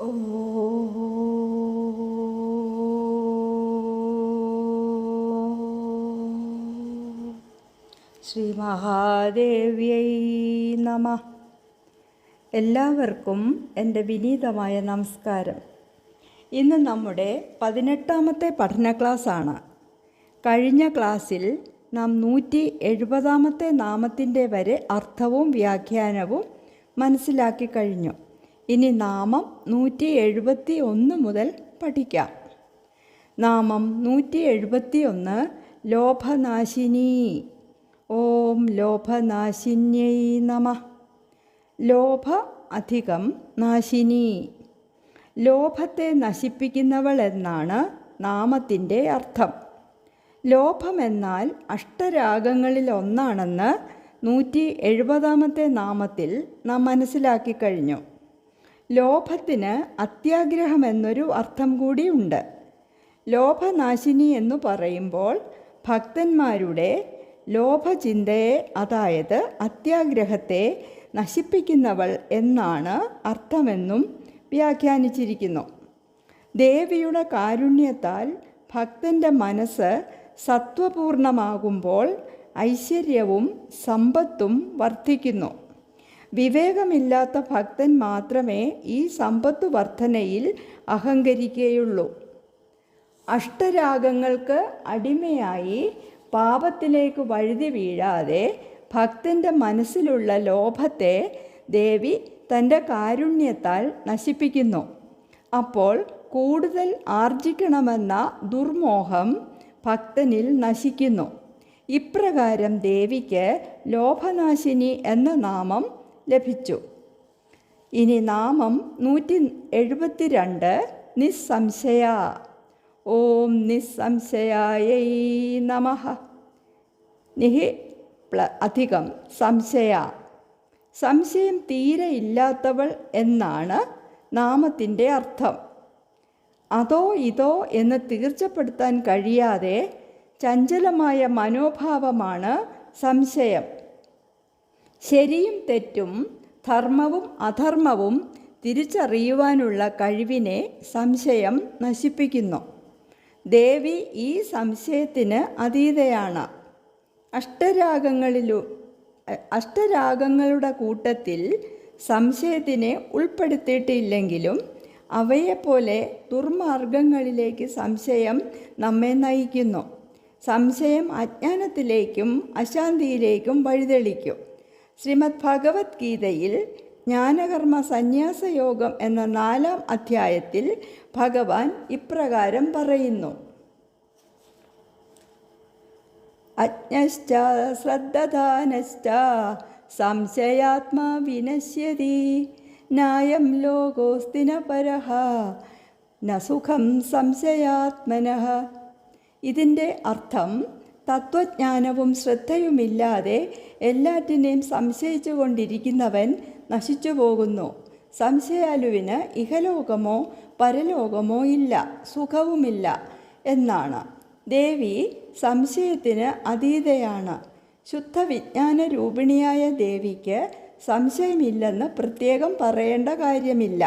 ശ്രീ മഹാദേവ്യൈ നമഃ. എല്ലാവർക്കും എൻ്റെ വിനീതമായ നമസ്കാരം. ഇന്ന് നമ്മുടെ 18ാമത്തെ പഠന ക്ലാസ്സാണ്. കഴിഞ്ഞ ക്ലാസ്സിൽ നാം 170ാമത്തെ നാമത്തിൻ്റെ വരെ അർത്ഥവും വ്യാഖ്യാനവും മനസ്സിലാക്കി കഴിഞ്ഞു. ഇനി നാമം 171 മുതൽ പഠിക്കാം. നാമം 171 ലോഭനാശിനി. ഓം ലോഭനാശിന്യൈ നമഃ. ലോഭ അധികം നാശിനി, ലോഭത്തെ നശിപ്പിക്കുന്നവൾ എന്നാണ് നാമത്തിൻ്റെ അർത്ഥം. ലോഭമെന്നാൽ അഷ്ടരാഗങ്ങളിൽ ഒന്നാണെന്ന് 170ാമത്തെ നാമത്തിൽ നാം മനസ്സിലാക്കി കഴിഞ്ഞു. ലോഭത്തിന് അത്യാഗ്രഹം എന്നൊരു അർത്ഥം കൂടിയുണ്ട്. ലോഭനാശിനി എന്നു പറയുമ്പോൾ ഭക്തന്മാരുടെ ലോഭചിന്തയെ, അതായത് അത്യാഗ്രഹത്തെ നശിപ്പിക്കുന്നവൾ എന്നാണ് അർത്ഥമെന്നും വ്യാഖ്യാനിച്ചിരിക്കുന്നു. ദേവിയുടെ കാരുണ്യത്താൽ ഭക്തൻ്റെ മനസ്സ് സത്വപൂർണമാകുമ്പോൾ ഐശ്വര്യവും സമ്പത്തും വർദ്ധിക്കുന്നു. വിവേകമില്ലാത്ത ഭക്തൻ മാത്രമേ ഈ സമ്പത്ത് വർധനയിൽ അഹങ്കരിക്കുകയുള്ളൂ. അഷ്ടരാഗങ്ങൾക്ക് അടിമയായി പാപത്തിലേക്ക് വഴുതി വീഴാതെ ഭക്തൻ്റെ മനസ്സിലുള്ള ലോഭത്തെ ദേവി തൻ്റെ കാരുണ്യത്താൽ നശിപ്പിക്കുന്നു. അപ്പോൾ കൂടുതൽ ആർജിക്കണമെന്ന ദുർമോഹം ഭക്തനിൽ നശിക്കുന്നു. ഇപ്രകാരം ദേവിക്ക് ലോഭനാശിനി എന്ന നാമം ലഭിച്ചു. ഇനി നാമം 172 നിസ്സംശയ. ഓം നിസ്സംശയായൈ നമഃ. നിഹി അധികം സംശയ, സംശയം തീരെ ഇല്ലാത്തവൾ എന്നാണ് നാമത്തിൻ്റെ അർത്ഥം. അതോ ഇതോ എന്ന് തീർച്ചപ്പെടുത്താൻ കഴിയാതെ ചഞ്ചലമായ മനോഭാവമാണ് സംശയം. ശരിയും തെറ്റും ധർമ്മവും അധർമ്മവും തിരിച്ചറിയുവാനുള്ള കഴിവിനെ സംശയം നശിപ്പിക്കുന്നു. ദേവി ഈ സംശയത്തിന് അതീതയാണ്. അഷ്ടരാഗങ്ങളുടെ കൂട്ടത്തിൽ സംശയത്തിനെ ഉൾപ്പെടുത്തിയിട്ടില്ലെങ്കിലും അവയെപ്പോലെ ദുർമാർഗങ്ങളിലേക്ക് സംശയം നമ്മെ നയിക്കുന്നു. സംശയം അജ്ഞാനത്തിലേക്കും അശാന്തിയിലേക്കും വഴിതെളിക്കും. ശ്രീമദ് ഭഗവത്ഗീതയിൽ ജ്ഞാനകർമ്മ സന്യാസയോഗം എന്ന 4ാം അധ്യായത്തിൽ ഭഗവാൻ ഇപ്രകാരം പറയുന്നു: അജ്ഞശ്ച ശ്രദ്ധധാനശ്ച സംശയാത്മാ വിനശ്യതി ന്യായം ലോകോസ്തി ന പരഃ ന സുഖം സംശയാത്മനഃ. ഇതിൻ്റെ അർത്ഥം തത്വജ്ഞാനവും ശ്രദ്ധയുമില്ലാതെ എല്ലാറ്റിനെയും സംശയിച്ചു കൊണ്ടിരിക്കുന്നവൻ നശിച്ചു പോകുന്നു. സംശയാലുവിന് ഇഹലോകമോ പരലോകമോ ഇല്ല, സുഖവുമില്ല എന്നാണ്. ദേവി സംശയത്തിന് അതീതയാണ്. ശുദ്ധ വിജ്ഞാന രൂപിണിയായ ദേവിക്ക് സംശയമില്ലെന്ന് പ്രത്യേകം പറയേണ്ട കാര്യമില്ല.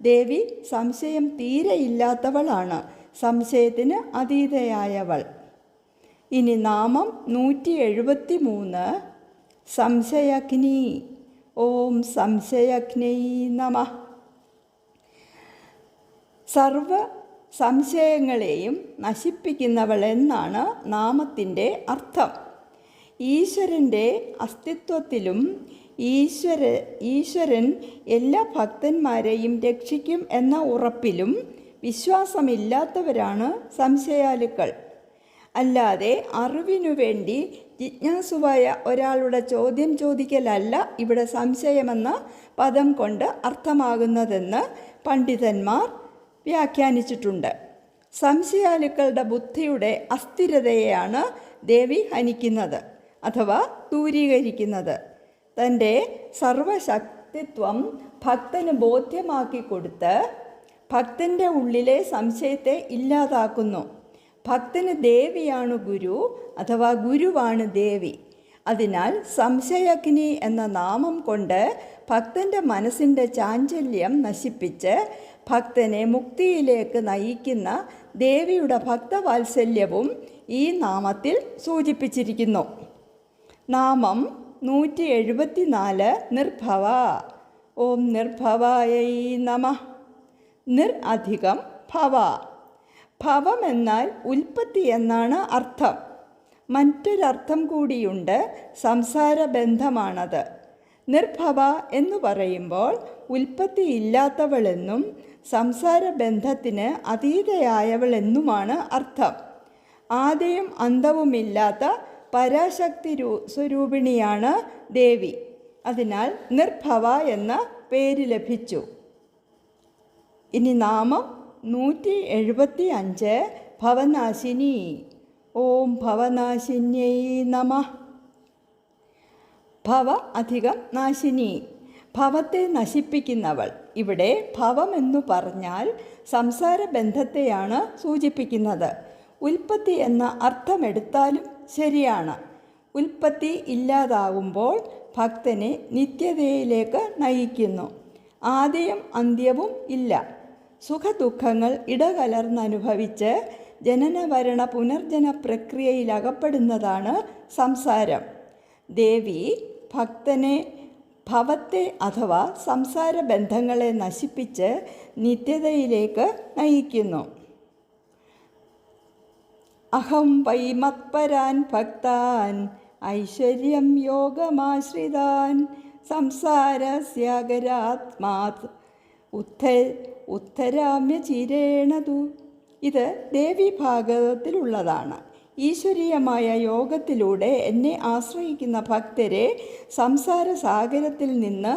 ദേവി സംശയം തീരെ ഇല്ലാത്തവളാണ്, സംശയത്തിന് അതീതയായവൾ. ഇനി നാമം 173 സംശയഗ്നി. ഓം സംശയഗ്നൈ നമഃ. സർവ സംശയങ്ങളെയും നശിപ്പിക്കുന്നവൾ എന്നാണ് നാമത്തിൻ്റെ അർത്ഥം. ഈശ്വരൻ്റെ അസ്തിത്വത്തിലും ഈശ്വരൻ എല്ലാ ഭക്തന്മാരെയും രക്ഷിക്കും എന്ന ഉറപ്പിലും വിശ്വാസമില്ലാത്തവരാണ് സംശയാലുക്കൾ. അല്ലാതെ അറിവിനു വേണ്ടി ജിജ്ഞാസുവായ ഒരാളുടെ ചോദ്യം ചോദിക്കലല്ല ഇവിടെ സംശയമെന്ന പദം കൊണ്ട് അർത്ഥമാകുന്നതെന്ന് പണ്ഡിതന്മാർ വ്യാഖ്യാനിച്ചിട്ടുണ്ട്. സംശയാലുക്കളുടെ ബുദ്ധിയുടെ അസ്ഥിരതയെയാണ് ദേവി ഹനിക്കുന്നത് അഥവാ ദൂരീകരിക്കുന്നത്. തൻ്റെ സർവശക്തിത്വം ഭക്തന് ബോധ്യമാക്കി കൊടുത്ത് ഭക്തൻ്റെ ഉള്ളിലെ സംശയത്തെ ഇല്ലാതാക്കുന്നു. ഭക്തന് ദേവിയാണ് ഗുരു അഥവാ ഗുരുവാണ് ദേവി. അതിനാൽ സംശയഗ്നി എന്ന നാമം കൊണ്ട് ഭക്തൻ്റെ മനസ്സിൻ്റെ ചാഞ്ചല്യം നശിപ്പിച്ച് ഭക്തനെ മുക്തിയിലേക്ക് നയിക്കുന്ന ദേവിയുടെ ഭക്തവാത്സല്യവും ഈ നാമത്തിൽ സൂചിപ്പിച്ചിരിക്കുന്നു. നാമം 174 നിർഭവ. ഓം നിർഭവായൈ നമഃ. നിർ അധികം ഭവ. ഭവം എന്നാൽ ഉൽപ്പത്തി എന്നാണ് അർത്ഥം. മറ്റൊരർത്ഥം കൂടിയുണ്ട്, സംസാരബന്ധമാണത്. നിർഭവ എന്നു പറയുമ്പോൾ ഉൽപ്പത്തി ഇല്ലാത്തവളെന്നും സംസാരബന്ധത്തിന് അതീതയായവളെന്നുമാണ് അർത്ഥം. ആദിയും അന്തവുമില്ലാത്ത പരാശക്തി സ്വരൂപിണിയാണ് ദേവി. അതിനാൽ നിർഭവ എന്ന പേര് ലഭിച്ചു. ഇനി നാമം 175 ഭവനാശിനി. ഓം ഭവനാശിന്യൈ നമഃ. ഭവ അധികം നാശിനി, ഭവത്തെ നശിപ്പിക്കുന്നവൾ. ഇവിടെ ഭവം എന്നു പറഞ്ഞാൽ സംസാരബന്ധത്തെയാണ് സൂചിപ്പിക്കുന്നത്. ഉൽപ്പത്തി എന്ന അർത്ഥമെടുത്താലും ശരിയാണ്. ഉൽപ്പത്തി ഇല്ലാതാകുമ്പോൾ ഭക്തനെ നിത്യതയിലേക്ക് നയിക്കുന്നു. ആദ്യവും അന്ത്യവും ഇല്ല. സുഖദുഃഖങ്ങൾ ഇടകലർന്നനുഭവിച്ച് ജനനമരണ പുനർജന പ്രക്രിയയിലകപ്പെടുന്നതാണ് സംസാരം. ദേവി ഭക്തനെ ഭവത്തെ അഥവാ സംസാര ബന്ധങ്ങളെ നശിപ്പിച്ച് നിത്യതയിലേക്ക് നയിക്കുന്നു. അഹം വൈ മത്പരാൻ ഭക്താൻ ഐശ്വര്യം യോഗമാശ്രിതാൻ സംസാരസ്യാഗരാത്മാത് ഉത്തരാമ്യ ചിരേണതു. ഇത് ദേവി ഭാഗവതത്തിലുള്ളതാണ്. ഈശ്വരീയമായ യോഗത്തിലൂടെ എന്നെ ആശ്രയിക്കുന്ന ഭക്തരെ സംസാര സാഗരത്തിൽ നിന്ന്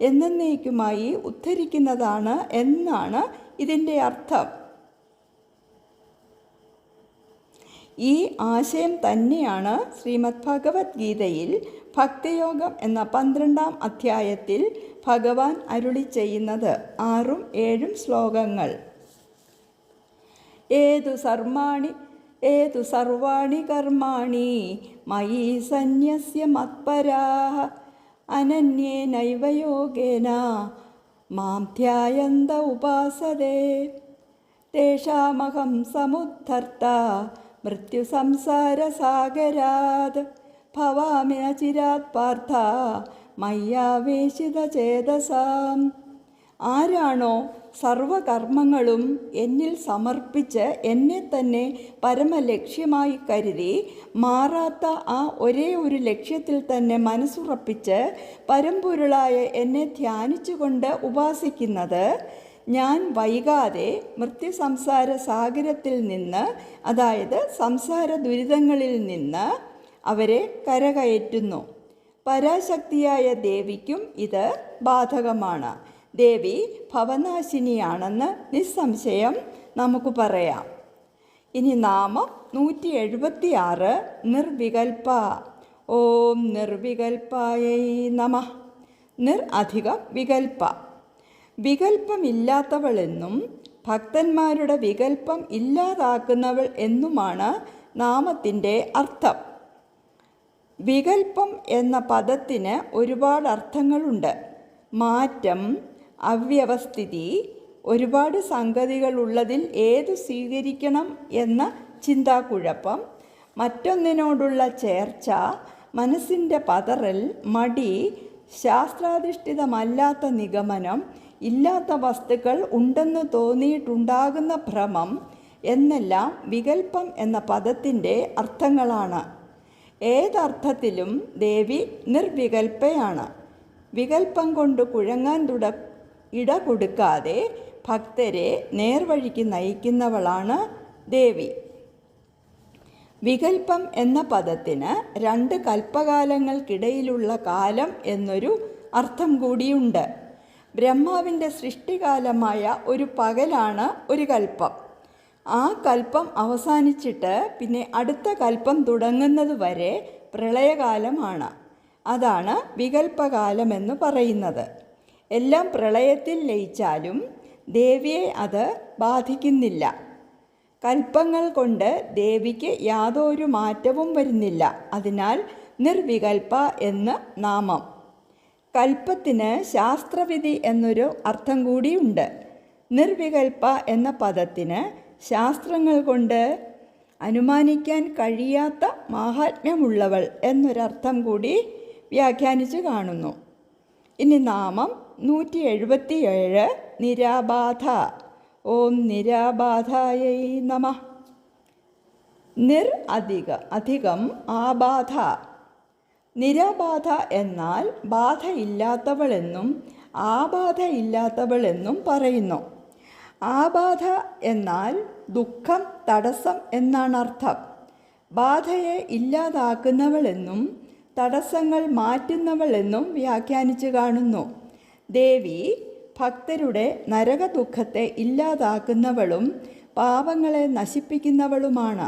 എന്നേക്കുമായി ഉദ്ധരിക്കുന്നതാണ് എന്നാണ് ഇതിൻ്റെ അർത്ഥം. ഈ ആശയം തന്നെയാണ് ശ്രീമദ് ഭഗവത്ഗീതയിൽ ഭക്തിയോഗം എന്ന 12-ാം അധ്യായത്തിൽ ഭഗവാൻ അരുളി ചെയ്യുന്നത്. 6ഉം 7ഉം ശ്ലോകങ്ങൾ. ഏതു സർവാണി കർമാണി മയി സന്യസ്യ മത്പരാഃ അനന്യേനൈവ യോഗേന മാം ധ്യായന്ത ഉപാസതേ തേഷാമഹം സമുദ്ധർത്ത മൃത്യുസംസാരസാഗരാത് ഭവാമി ന ചിരാത് പാർത്ഥ മയ്യാവേശിതചേതസാം. ആരാണോ സർവകർമ്മങ്ങളും എന്നിൽ സമർപ്പിച്ച് എന്നെ തന്നെ പരമലക്ഷ്യമായി കരുതി മാറാത്ത ആ ഒരേ ഒരു ലക്ഷ്യത്തിൽ തന്നെ മനസ്സുറപ്പിച്ച് പരമ്പൊരുളായ എന്നെ ധ്യാനിച്ചുകൊണ്ട് ഉപാസിക്കുന്നത്, ഞാൻ വൈകാതെ മൃത്യുസംസാര സാഗരത്തിൽ നിന്ന്, അതായത് സംസാര ദുരിതങ്ങളിൽ നിന്ന് അവരെ കരകയറ്റുന്നു. പരാശക്തിയായ ദേവിക്കും ഇത് ബാധകമാണ്. ദേവി ഭവനാശിനിയാണെന്ന് നിസ്സംശയം നമുക്ക് പറയാം. ഇനി നാമം 176 നിർവികൽപ. ഓം നിർവികൽപായൈ നമഃ. നിർ അധികം വികൽപ. വികൽപ്പമില്ലാത്തവളെന്നും ഭക്തന്മാരുടെ വികൽപ്പം ഇല്ലാതാക്കുന്നവൾ എന്നുമാണ് നാമത്തിൻ്റെ അർത്ഥം. വികൽപ്പം എന്ന പദത്തിന് ഒരുപാട് അർത്ഥങ്ങളുണ്ട്. മാറ്റം, അവ്യവസ്ഥിതി, ഒരുപാട് സംഗതികളുള്ളതിൽ ഏതു സ്വീകരിക്കണം എന്ന ചിന്താക്കുഴപ്പം, മറ്റൊന്നിനോടുള്ള ചേർച്ച, മനസ്സിൻ്റെ പതറൽ, മടി, ശാസ്ത്രാധിഷ്ഠിതമല്ലാത്ത നിഗമനം, ഇല്ലാത്ത വസ്തുക്കൾ ഉണ്ടെന്ന് തോന്നിയിട്ടുണ്ടാകുന്ന ഭ്രമം എന്നെല്ലാം വികൽപ്പം എന്ന പദത്തിൻ്റെ അർത്ഥങ്ങളാണ്. ഏതർത്ഥത്തിലും ദേവി നിർവികൽപ്പയാണ്. വികൽപ്പം കൊണ്ട് കുഴങ്ങാൻ ഇട കൊടുക്കാതെ ഭക്തരെ നേർവഴിക്ക് നയിക്കുന്നവളാണ് ദേവി. വികൽപ്പം എന്ന പദത്തിന് 2 കൽപ്പകാലങ്ങൾക്കിടയിലുള്ള കാലം എന്നൊരു അർത്ഥം കൂടിയുണ്ട്. ബ്രഹ്മാവിൻ്റെ സൃഷ്ടികാലമായ ഒരു പകലാണ് ഒരു കൽപ്പം. ആ കൽപ്പം അവസാനിച്ചിട്ട് പിന്നെ അടുത്ത കൽപ്പം തുടങ്ങുന്നത് വരെ പ്രളയകാലമാണ്. അതാണ് വികൽപ്പകാലമെന്ന് പറയുന്നത്. എല്ലാം പ്രളയത്തിൽ ലയിച്ചാലും ദേവിയെ അത് ബാധിക്കുന്നില്ല. കൽപ്പങ്ങൾ കൊണ്ട് ദേവിക്ക് യാതൊരു മാറ്റവും വരുന്നില്ല. അതിനാൽ നിർവികൽപ എന്ന് നാമം. കൽപ്പത്തിന് ശാസ്ത്രവിധി എന്നൊരു അർത്ഥം കൂടിയുണ്ട്. നിർവികൽപ എന്ന പദത്തിന് ശാസ്ത്രങ്ങൾ കൊണ്ട് അനുമാനിക്കാൻ കഴിയാത്ത മാഹാത്മ്യമുള്ളവൾ എന്നൊരർത്ഥം കൂടി വ്യാഖ്യാനിച്ച് കാണുന്നു. ഇനി നാമം 177 നിരാബാധ. ഓം നിരാബാധായൈ നമഃ. നിർ അധികം ആബാധ. നിരാബാധ എന്നാൽ ബാധയില്ലാത്തവളെന്നും ആബാധയില്ലാത്തവളെന്നും പറയുന്നു. ആബാധ എന്നാൽ ദുഃഖം, തടസ്സം എന്നാണ് അർത്ഥം. ബാധയെ ഇല്ലാതാക്കുന്നവളെന്നും തടസ്സങ്ങൾ മാറ്റുന്നവളെന്നും വ്യാഖ്യാനിച്ച് കാണുന്നു. ദേവി ഭക്തരുടെ നരകദുഃഖത്തെ ഇല്ലാതാക്കുന്നവളും പാപങ്ങളെ നശിപ്പിക്കുന്നവളുമാണ്.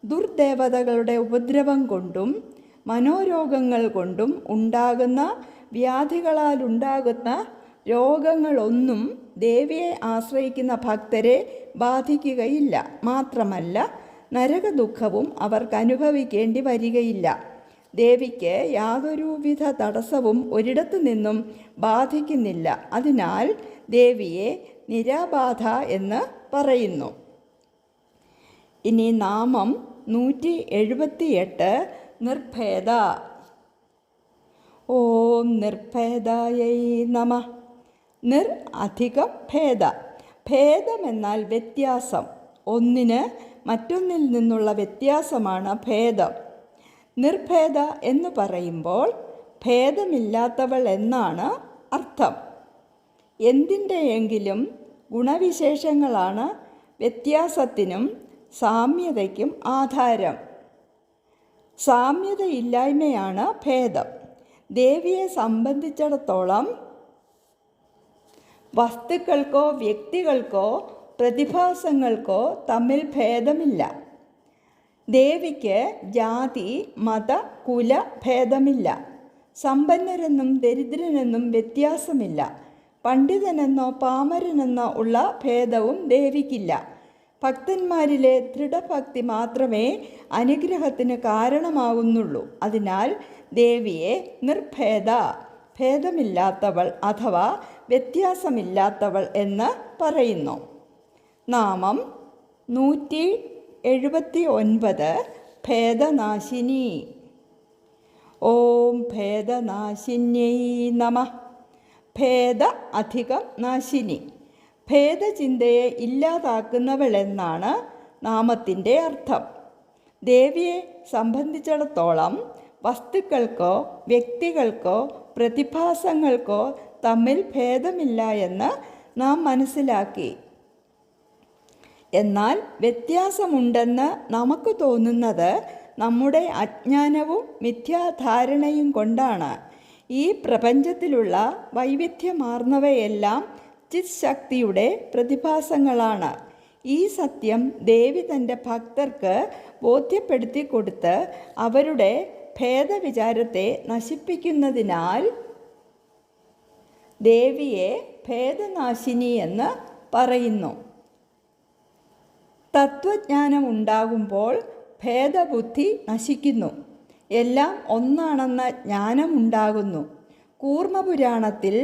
ദുർദേവതകളുടെ ഉപദ്രവം കൊണ്ടും മനോരോഗങ്ങൾ കൊണ്ടും ഉണ്ടാകുന്ന വ്യാധികളാലുണ്ടാകുന്ന രോഗങ്ങളൊന്നും ദേവിയെ ആശ്രയിക്കുന്ന ഭക്തരെ ബാധിക്കുകയില്ല. മാത്രമല്ല, നരകദുഃഖവും അവർക്ക് അനുഭവിക്കേണ്ടി വരികയില്ല. ദേവിക്ക് യാതൊരുവിധ തടസ്സവും ഒരിടത്തു നിന്നും ബാധിക്കുന്നില്ല. അതിനാൽ ദേവിയെ നിരാബാധ എന്ന് പറയുന്നു. ഇനി നാമം 178 നിർഭേദ. ഓം നിർഭേദായൈ നമഃ. നിർ അധികം ഭേദ. ഭേദമെന്നാൽ വ്യത്യാസം. ഒന്നിന് മറ്റൊന്നിൽ നിന്നുള്ള വ്യത്യാസമാണ് ഭേദം. നിർഭേദ എന്ന് പറയുമ്പോൾ ഭേദമില്ലാത്തവൾ എന്നാണ് അർത്ഥം. എന്തിൻ്റെയെങ്കിലും ഗുണവിശേഷങ്ങളാണ് വ്യത്യാസത്തിനും സാമ്യതയ്ക്കും ആധാരം. സാമ്യതയില്ലായ്മയാണ് ഭേദം. ദേവിയെ സംബന്ധിച്ചിടത്തോളം വസ്തുക്കൾക്കോ വ്യക്തികൾക്കോ പ്രതിഭാസങ്ങൾക്കോ തമ്മിൽ ഭേദമില്ല. ദേവിക്ക് ജാതി, മത, കുല ഭേദമില്ല. സമ്പന്നരെന്നും ദരിദ്രനെന്നും വ്യത്യാസമില്ല. പണ്ഡിതനെന്നോ പാമരനെന്നോ ഉള്ള ഭേദവും ദേവിക്കില്ല. ഭക്തന്മാരിലെ ദൃഢഭക്തി മാത്രമേ അനുഗ്രഹത്തിന് കാരണമാകുന്നുള്ളൂ. അതിനാൽ ദേവിയെ നിർഭേദ, ഭേദമില്ലാത്തവൾ അഥവാ വ്യത്യാസമില്ലാത്തവൾ എന്ന് പറയുന്നു. നാമം 179 ഭേദനാശിനി. ഓം ഭേദനാശിന്യൈ നമഃ. ഭേദ അധികം നാശിനി. ഭേദചിന്തയെ ഇല്ലാതാക്കുന്നവളെന്നാണ് നാമത്തിൻ്റെ അർത്ഥം. ദേവിയെ സംബന്ധിച്ചിടത്തോളം വസ്തുക്കൾക്കോ വ്യക്തികൾക്കോ പ്രതിഭാസങ്ങൾക്കോ തമ്മിൽ ഭേദമില്ല എന്ന് നാം മനസ്സിലാക്കി. എന്നാൽ വ്യത്യാസമുണ്ടെന്ന് നമുക്ക് തോന്നുന്നത് നമ്മുടെ അജ്ഞാനവും മിഥ്യാധാരണയും കൊണ്ടാണ്. ഈ പ്രപഞ്ചത്തിലുള്ള വൈവിധ്യമാർന്നവയെല്ലാം ചിത് ശക്തിയുടെ പ്രതിഭാസങ്ങളാണ്. ഈ സത്യം ദേവി തൻ്റെ ഭക്തർക്ക് ബോധ്യപ്പെടുത്തി കൊടുത്ത് അവരുടെ ഭേദവിചാരത്തെ നശിപ്പിക്കുന്നതിനാൽ ദേവിയെ ഭേദനാശിനി എന്ന് പറയുന്നു. തത്വജ്ഞാനം ഉണ്ടാകുമ്പോൾ ഭേദബുദ്ധി നശിക്കുന്നു. എല്ലാം ഒന്നാണെന്ന ജ്ഞാനമുണ്ടാകുന്നു. കൂർമ്മപുരാണത്തിൽ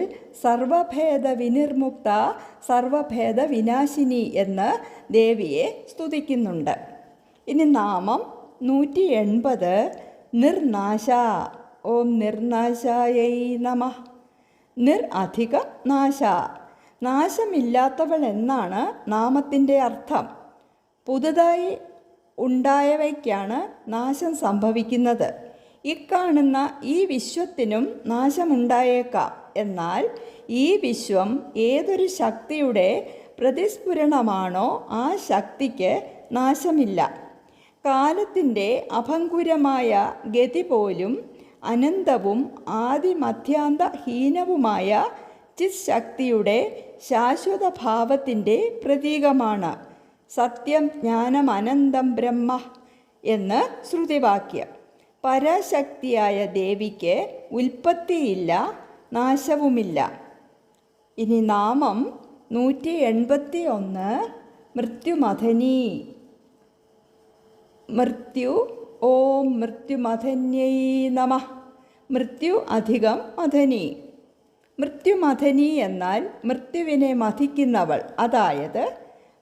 സർവഭേദ വിനിർമുക്ത സർവഭേദ വിനാശിനി എന്ന് ദേവിയെ സ്തുതിക്കുന്നുണ്ട്. ഇനി നാമം 180 നിർനാശ. ഓം നിർനാശായൈ നമഃ. നിർ അധികം നാശ. നാശമില്ലാത്തവൾ എന്നാണ് നാമത്തിൻ്റെ അർത്ഥം. പുതുതായി ഉണ്ടായവയ്ക്കാണ് നാശം സംഭവിക്കുന്നത്. ഇക്കാണുന്ന ഈ വിശ്വത്തിനും നാശമുണ്ടായേക്കാം. എന്നാൽ ഈ വിശ്വം ഏതൊരു ശക്തിയുടെ പ്രതിസ്ഫുരണമാണോ ആ ശക്തിക്ക് നാശമില്ല. കാലത്തിൻ്റെ അഭംഗുരമായ ഗതി പോലും അനന്തവും ആദിമധ്യാന്തഹീനവുമായ ചിത് ശക്തിയുടെ ശാശ്വത ഭാവത്തിൻ്റെ പ്രതീകമാണ്. സത്യം ജ്ഞാനം അനന്തം ബ്രഹ്മ എന്ന് ശ്രുതിവാക്യം. പരാശക്തിയായ ദേവിക്ക് ഉൽപ്പത്തിയില്ല, നാശവുമില്ല. ഇനി നാമം 181 മൃത്യുമഥനി. മൃത്യു ഓം മൃത്യുമഥന്യൈ നമഃ. മൃത്യു അധികം മഥനി. മൃത്യുമഥനി എന്നാൽ മൃത്യുവിനെ മഥിക്കുന്നവൾ, അതായത്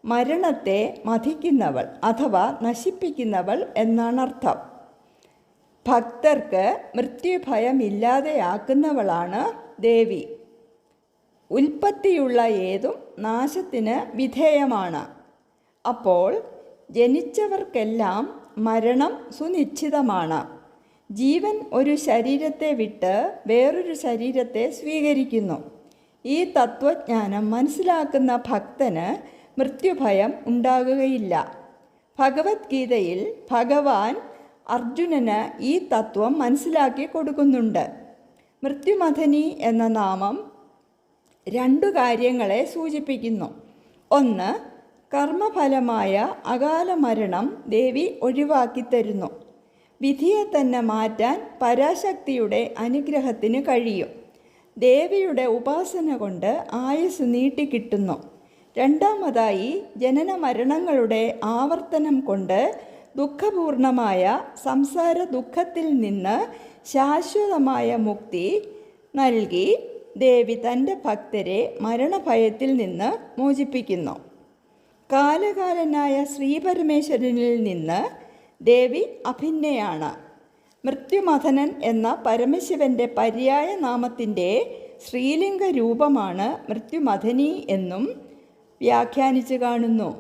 മരണത്തെ മഥിക്കുന്നവൾ അഥവാ നശിപ്പിക്കുന്നവൾ എന്നാണർത്ഥം. ഭക്തർക്ക് മൃത്യുഭയമില്ലാതെയാക്കുന്നവളാണ് ദേവി. ഉൽപ്പത്തിയുള്ള ഏതും നാശത്തിന് വിധേയമാണ്. അപ്പോൾ ജനിച്ചവർക്കെല്ലാം മരണം സുനിശ്ചിതമാണ്. ജീവൻ ഒരു ശരീരത്തെ വിട്ട് വേറൊരു ശരീരത്തെ സ്വീകരിക്കുന്നു. ഈ തത്വജ്ഞാനം മനസ്സിലാക്കുന്ന ഭക്തന് മൃത്യുഭയം ഉണ്ടാകുകയില്ല. ഭഗവത്ഗീതയിൽ ഭഗവാൻ അർജുനന് ഈ തത്വം മനസ്സിലാക്കി കൊടുക്കുന്നുണ്ട്. മൃത്യുമഥനി എന്ന നാമം 2 കാര്യങ്ങളെ സൂചിപ്പിക്കുന്നു. ഒന്ന്, കർമ്മഫലമായ അകാല മരണം ദേവി ഒഴിവാക്കിത്തരുന്നു. വിധിയെ തന്നെ മാറ്റാൻ പരാശക്തിയുടെ അനുഗ്രഹത്തിന് കഴിയും. ദേവിയുടെ ഉപാസന കൊണ്ട് ആയുസ് നീട്ടിക്കിട്ടുന്നു. രണ്ടാമതായി, ജനന മരണങ്ങളുടെ ആവർത്തനം കൊണ്ട് ദുഃഖപൂർണമായ സംസാര ദുഃഖത്തിൽ നിന്ന് ശാശ്വതമായ മുക്തി നൽകി ദേവി തൻ്റെ ഭക്തരെ മരണഭയത്തിൽ നിന്ന് മോചിപ്പിക്കുന്നു. കാലകാലനായ ശ്രീപരമേശ്വരനിൽ നിന്ന് ദേവി അഭിന്നയാണ്. മൃത്യുമഥനൻ എന്ന പരമശിവൻ്റെ പര്യായ നാമത്തിൻ്റെ ശ്രീലിംഗ രൂപമാണ് മൃത്യുമഥനി എന്നും വ്യാഖ്യാനിച്ചു കാണുന്നു.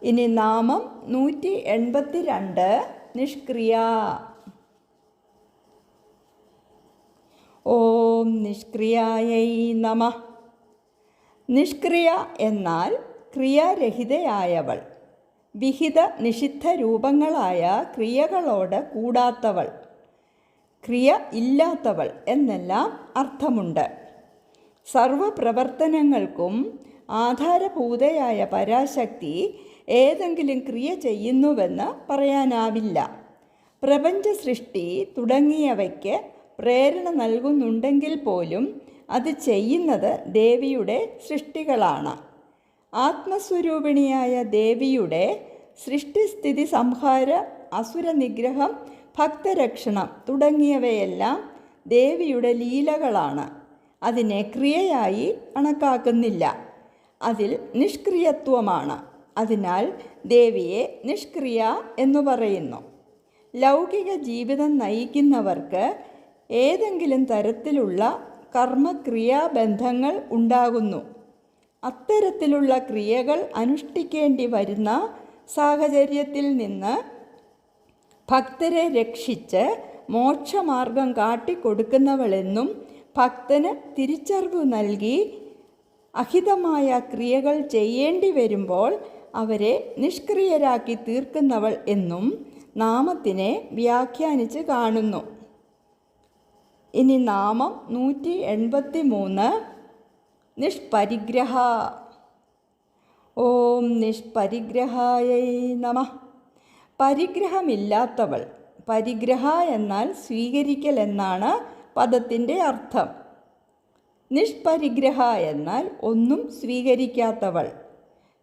ഇനി നാമം 182 നിഷ്ക്രിയ. ഓം നിഷ്ക്രിയായൈ നമഃ. നിഷ്ക്രിയ എന്നാൽ ക്രിയാരഹിതയായവൾ, വിഹിത നിഷിദ്ധ രൂപങ്ങളായ ക്രിയകളോട് കൂടാത്തവൾ, ക്രിയ ഇല്ലാത്തവൾ എന്നെല്ലാം അർത്ഥമുണ്ട്. സർവപ്രവർത്തനങ്ങൾക്കും ആധാരഭൂതയായ പരാശക്തി ഏതെങ്കിലും ക്രിയ ചെയ്യുന്നുവെന്ന് പറയാനാവില്ല. പ്രപഞ്ച സൃഷ്ടി തുടങ്ങിയവയ്ക്ക് പ്രേരണ നൽകുന്നുണ്ടെങ്കിൽ പോലും അത് ചെയ്യുന്നത് ദേവിയുടെ സൃഷ്ടികളാണ്. ആത്മസ്വരൂപിണിയായ ദേവിയുടെ സൃഷ്ടിസ്ഥിതി സംഹാര, അസുരനിഗ്രഹം, ഭക്തരക്ഷണം തുടങ്ങിയവയെല്ലാം ദേവിയുടെ ലീലകളാണ്. അതിനെ ക്രിയയായി കണക്കാക്കുന്നില്ല. അതിൽ നിഷ്ക്രിയത്വമാണ്. അതിനാൽ ദേവിയെ നിഷ്ക്രിയ എന്നു പറയുന്നു. ലൗകിക ജീവിതം നയിക്കുന്നവർക്ക് ഏതെങ്കിലും തരത്തിലുള്ള കർമ്മക്രിയാബന്ധങ്ങൾ ഉണ്ടാകുന്നു. അത്തരത്തിലുള്ള ക്രിയകൾ അനുഷ്ഠിക്കേണ്ടി വരുന്ന സാഹചര്യത്തിൽ നിന്ന് ഭക്തരെ രക്ഷിച്ച് മോക്ഷമാർഗം കാട്ടിക്കൊടുക്കുന്നവളെന്നും ഭക്തന് തിരിച്ചറിവ് നൽകി അഹിതമായ ക്രിയകൾ ചെയ്യേണ്ടി വരുമ്പോൾ അവരെ നിഷ്ക്രിയരാക്കി തീർക്കുന്നവൾ എന്നും നാമത്തിനെ വ്യാഖ്യാനിച്ച് കാണുന്നു. ഇനി നാമം 183 നിഷ്പരിഗ്രഹ. ഓം നിഷ്പരിഗ്രഹായൈ നമഃ. പരിഗ്രഹമില്ലാത്തവൾ. പരിഗ്രഹ എന്നാൽ സ്വീകരിക്കൽ എന്നാണ് പദത്തിൻ്റെ അർത്ഥം. നിഷ്പരിഗ്രഹ എന്നാൽ ഒന്നും സ്വീകരിക്കാത്തവൾ.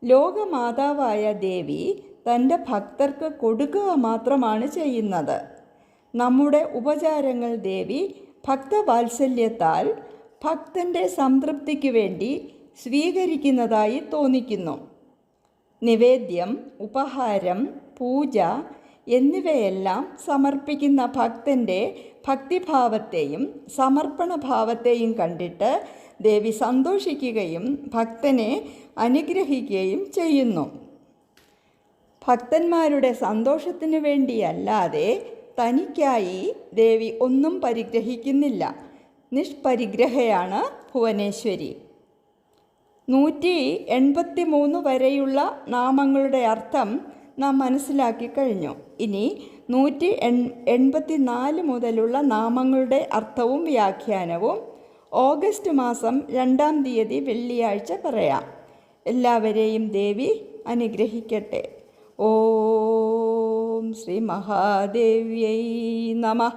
ലോകമാതാവായ ദേവി തൻ്റെ ഭക്തർക്ക് കൊടുക്കുക മാത്രമാണ് ചെയ്യുന്നത്. നമ്മുടെ ഉപചാരങ്ങൾ ദേവി ഭക്തവാത്സല്യത്താൽ ഭക്തൻ്റെ സംതൃപ്തിക്ക് വേണ്ടി സ്വീകരിക്കുന്നതായി തോന്നിക്കുന്നു. നിവേദ്യം, ഉപഹാരം, പൂജ എന്നിവയെല്ലാം സമർപ്പിക്കുന്ന ഭക്തൻ്റെ ഭക്തിഭാവത്തെയും സമർപ്പണഭാവത്തെയും കണ്ടിട്ട് ദേവി സന്തോഷിക്കുകയും ഭക്തനെ അനുഗ്രഹിക്കുകയും ചെയ്യുന്നു. ഭക്തന്മാരുടെ സന്തോഷത്തിനു വേണ്ടിയല്ലാതെ തനിക്കായി ദേവി ഒന്നും പരിഗ്രഹിക്കുന്നില്ല. നിഷ്പരിഗ്രഹയാണ് ഭുവനേശ്വരി. 183 വരെയുള്ള നാമങ്ങളുടെ അർത്ഥം നാം മനസ്സിലാക്കി കഴിഞ്ഞു. ഇനി 184 മുതലുള്ള നാമങ്ങളുടെ അർത്ഥവും വ്യാഖ്യാനവും ഓഗസ്റ്റ് മാസം 2-ാം തീയതി വെള്ളിയാഴ്ച പറയാം. എല്ലാവരെയും ദേവി അനുഗ്രഹിക്കട്ടെ. ഓം ശ്രീ മഹാദേവ്യൈ നമഃ.